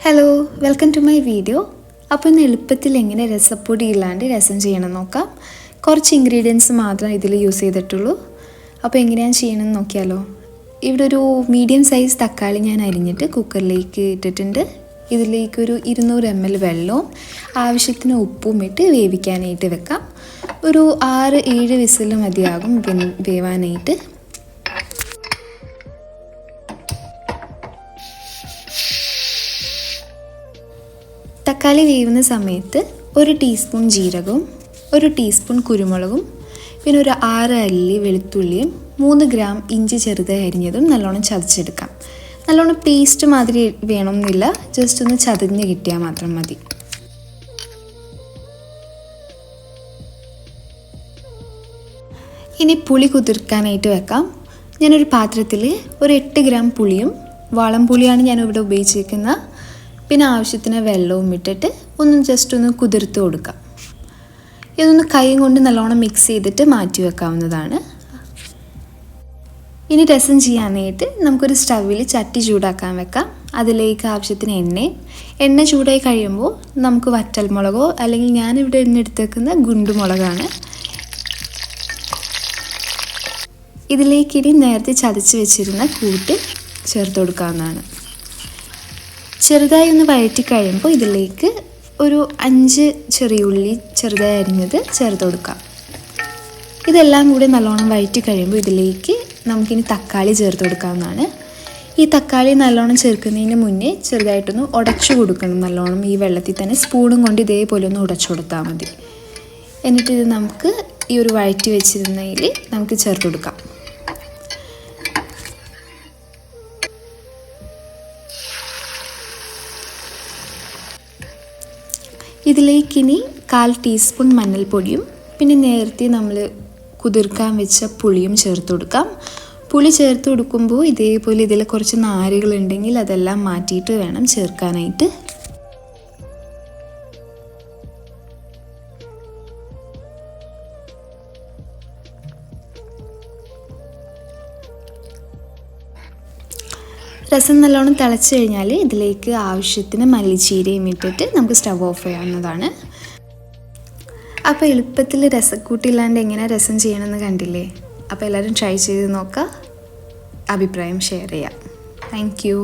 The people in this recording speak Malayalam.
Hello, welcome to my video. അപ്പോൾ ഇന്ന് എളുപ്പത്തിൽ എങ്ങനെ രസപ്പൊടി ഇല്ലാണ്ട് രസം ചെയ്യണം നോക്കാം. കുറച്ച് ഇൻഗ്രീഡിയൻസ് മാത്രം ഇതിൽ യൂസ് ചെയ്തിട്ടുള്ളൂ. അപ്പോൾ എങ്ങനെയാണ് ചെയ്യണമെന്ന് നോക്കിയാലോ. ഇവിടെ ഒരു മീഡിയം സൈസ് തക്കാളി ഞാൻ അരിഞ്ഞിട്ട് കുക്കറിലേക്ക് ഇട്ടിട്ടുണ്ട്. ഇതിലേക്കൊരു 200 ml വെള്ളവും ആവശ്യത്തിന് ഉപ്പും ഇട്ട് വേവിക്കാനായിട്ട് വെക്കാം. ഒരു 6-7 വിസിൽ മതിയാകും വേവാനായിട്ട്. തക്കാളി വേവുന്ന സമയത്ത് 1 ടീസ്പൂൺ ജീരകവും 1 ടീസ്പൂൺ കുരുമുളകും പിന്നെ ഒരു 6 അല്ലി വെളുത്തുള്ളിയും 3 ഗ്രാം ഇഞ്ചി ചെറുതായി അരിഞ്ഞതും നല്ലോണം ചതച്ചെടുക്കാം. നല്ലോണം പേസ്റ്റ് മാതിരി വേണമെന്നില്ല, ജസ്റ്റ് ഒന്ന് ചതഞ്ഞ് കിട്ടിയാൽ മാത്രം മതി. ഇനി പുളി കുതിർക്കാനായിട്ട് വെക്കാം. ഞാനൊരു പാത്രത്തിൽ ഒരു 8 ഗ്രാം പുളിയും, വാളം പുളിയാണ് ഞാനിവിടെ ഉപയോഗിച്ചിരിക്കുന്നത്, പിന്നെ ആവശ്യത്തിന് വെള്ളവും ഇട്ടിട്ട് ജസ്റ്റ് ഒന്ന് കുതിർത്ത് കൊടുക്കാം. ഇതൊന്ന് കൈ കൊണ്ട് നല്ലോണം മിക്സ് ചെയ്തിട്ട് മാറ്റി വെക്കാവുന്നതാണ്. ഇനി രസം ചെയ്യാനായിട്ട് നമുക്കൊരു സ്റ്റവിൽ ചട്ടി ചൂടാക്കാൻ വെക്കാം. അതിലേക്ക് ആവശ്യത്തിന് എണ്ണ ചൂടായി കഴിയുമ്പോൾ നമുക്ക് വറ്റൽമുളകോ അല്ലെങ്കിൽ ഞാനിവിടെ എടുത്തേക്കുന്ന ഗുണ്ടുമുളകാണ്, ഇതിലേക്കിനി നേരത്തെ ചതച്ച് വെച്ചിരുന്ന കൂട്ട് ചേർത്ത് കൊടുക്കാവുന്നതാണ്. ചെറുതായി ഒന്ന് വഴറ്റി കഴിയുമ്പോൾ ഇതിലേക്ക് ഒരു 5 ചെറിയ ഉള്ളി ചെറുതായി അരിഞ്ഞത് ചേർത്ത് കൊടുക്കാം. ഇതെല്ലാം കൂടി നല്ലോണം വഴറ്റി കഴിയുമ്പോൾ ഇതിലേക്ക് നമുക്കിനി തക്കാളി ചേർത്ത് കൊടുക്കാവുന്നതാണ്. ഈ തക്കാളി നല്ലോണം ചേർക്കുന്നതിന് മുന്നേ ചെറുതായിട്ടൊന്ന് ഉടച്ചു കൊടുക്കണം. നല്ലോണം ഈ വെള്ളത്തിൽ തന്നെ സ്പൂണും കൊണ്ട് ഇതേപോലെ ഒന്ന് ഉടച്ചു കൊടുത്താൽ മതി. എന്നിട്ട് ഇത് നമുക്ക് ഈ ഒരു വഴറ്റി വെച്ചിരുന്നതിൽ നമുക്ക് ചേർത്ത് കൊടുക്കാം. ഇതിലേക്കിനി 1/4 ടീസ്പൂൺ മഞ്ഞൾപ്പൊടിയും പിന്നെ നേരത്തെ നമ്മൾ കുതിർക്കാൻ വെച്ച പുളിയും ചേർത്ത് കൊടുക്കാം. പുളി ചേർത്ത് കൊടുക്കുമ്പോൾ ഇതേപോലെ ഇതിൽ കുറച്ച് നാരുകളുണ്ടെങ്കിൽ അതെല്ലാം മാറ്റിയിട്ട് വേണം ചേർക്കാനായിട്ട്. രസം നല്ലോണം തിളച്ച് കഴിഞ്ഞാൽ ഇതിലേക്ക് ആവശ്യത്തിന് മല്ലിച്ചീരയും ഇട്ടിട്ട് നമുക്ക് സ്റ്റവ് ഓഫ് ചെയ്യാവുന്നതാണ്. അപ്പോൾ എളുപ്പത്തിൽ രസക്കൂട്ടില്ലാണ്ട് എങ്ങനെ രസം ചെയ്യണമെന്ന് കണ്ടില്ലേ. അപ്പോൾ എല്ലാവരും ട്രൈ ചെയ്ത് നോക്കുക, അഭിപ്രായം ഷെയർ ചെയ്യാം. Thank you.